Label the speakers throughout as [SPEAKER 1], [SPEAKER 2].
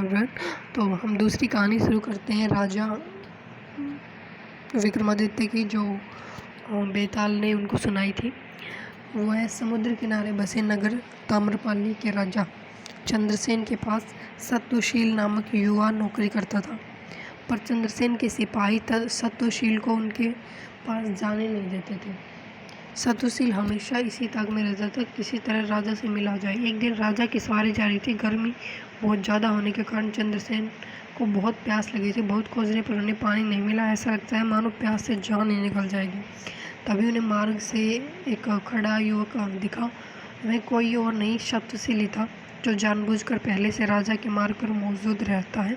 [SPEAKER 1] Everyone. तो हम दूसरी कहानी शुरू करते हैं राजा विक्रमादित्य की, जो बेताल ने उनको सुनाई थी। वो है समुद्र किनारे बसे नगर ताम्रपाली के राजा चंद्रसेन के पास सत्यशील नामक युवा नौकरी करता था। पर चंद्रसेन के सिपाही सत्यशील को उनके पास जाने नहीं देते थे। सत्यशील हमेशा इसी ताक में रहता था किसी तरह राजा से मिला जाए। एक दिन राजा की सवारी जा रही थी। गर्मी बहुत ज़्यादा होने के कारण चंद्रसेन को बहुत प्यास लगी थी। बहुत खोजने पर उन्हें पानी नहीं मिला। ऐसा लगता है मानो प्यास से जान ही निकल जाएगी। तभी उन्हें मार्ग से एक खड़ा युवक दिखा। वह कोई और नहीं सत्यशील ही था, जो जानबूझकर पहले से राजा के मार्ग पर मौजूद रहता है।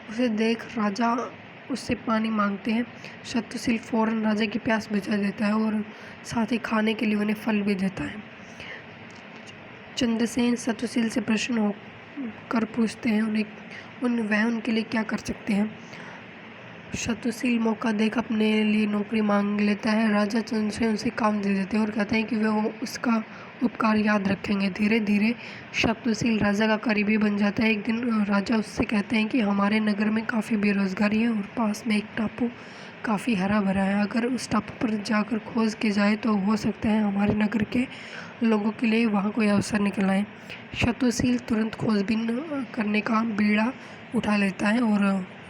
[SPEAKER 1] उसे देख राजा उससे पानी मांगते हैं। सत्यशील फौरन राजा की प्यास बुझा देता है और साथ ही खाने के लिए उन्हें फल भी देता है। चंद्रसेन सत्यशील से प्रश्न होकर पूछते हैं वह उनके लिए क्या कर सकते हैं। सत्यशील मौका देख अपने लिए नौकरी मांग लेता है। राजा चंद्रसेन उसे काम दे देते हैं और कहते हैं कि वे उसका उपकार याद रखेंगे। धीरे धीरे सत्यशील राजा का करीबी बन जाता है। एक दिन राजा उससे कहते हैं कि हमारे नगर में काफ़ी बेरोजगारी है और पास में एक टापू काफ़ी हरा भरा है। अगर उस टापू पर जाकर खोज की जाए तो हो सकता है हमारे नगर के लोगों के लिए वहाँ कोई अवसर निकल आए। सत्यशील तुरंत खोजबीन करने का बीड़ा उठा लेता है और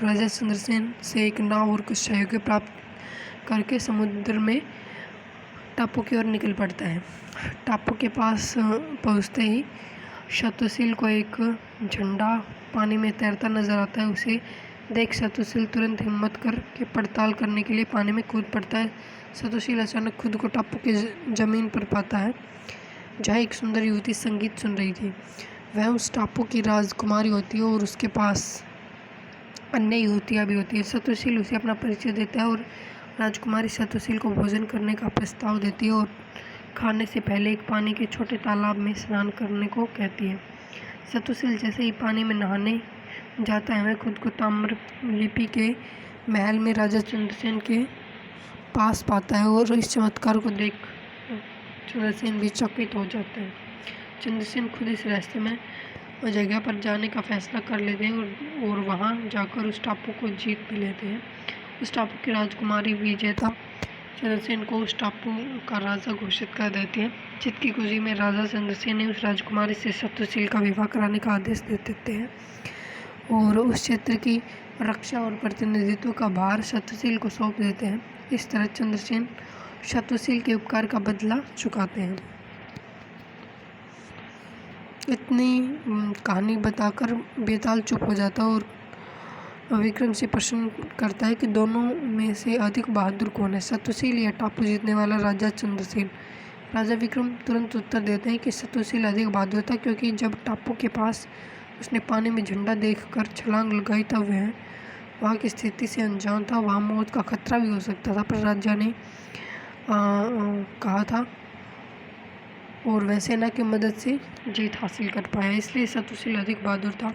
[SPEAKER 1] राजा चंद्रसेन से एक नाव और कुछ सहयोगी प्राप्त करके समुद्र में टापू की ओर निकल पड़ता है। टापू के पास पहुंचते ही सत्यशील को एक झंडा पानी में तैरता नजर आता है। उसे देख सत्यशील तुरंत हिम्मत करके पड़ताल करने के लिए पानी में कूद पड़ता है। सत्यशील अचानक खुद को टापू की जमीन पर पाता है, जहाँ एक सुंदर युवती संगीत सुन रही थी। वह उस टापू की राजकुमारी होती है और उसके पास अन्य युवतियाँ भी होती है। सत्यशील उसे अपना परिचय देता है और राजकुमारी सत्यशील को भोजन करने का प्रस्ताव देती है और खाने से पहले एक पानी के छोटे तालाब में स्नान करने को कहती है। सत्यशील जैसे ही पानी में नहाने जाता है, वह खुद को ताम्रलिपि के महल में राजा चंद्रसेन के पास पाता है और इस चमत्कार को देख चंद्रसेन भी चकित हो जाता है। चंद्रसेन खुद इस रास्ते में जगह पर जाने का फैसला कर लेते हैं और वहां जाकर उस टापू को जीत भी लेते हैं। उस टापू की राजकुमारी विजेता चंद्रसेन को उस टापू का राजा घोषित कर देती है। जीत की खुशी में राजा चंद्रसेन ने उस राजकुमारी से सत्यशील का विवाह कराने का आदेश दे देते हैं और उस क्षेत्र की रक्षा और प्रतिनिधित्व का भार सत्यशील को सौंप देते हैं। इस तरह चंद्रसेन सत्यशील के उपकार का बदला चुकाते हैं। इतनी कहानी बताकर बेताल चुप हो जाता है और विक्रम से प्रश्न करता है कि दोनों में से अधिक बहादुर कौन है, सत्यशील या टापू जीतने वाला राजा चंद्रसेन। राजा विक्रम तुरंत उत्तर देते हैं कि सत्यशील अधिक बहादुर था, क्योंकि जब टापू के पास उसने पानी में झंडा देखकर छलांग लगाई तब वह वहाँ की स्थिति से अनजान था। वहाँ मौत का खतरा भी हो सकता था, पर राजा ने कहा था और वह सेना की मदद से जीत हासिल कर पाया, इसलिए सत्यशील अधिक बहादुर था।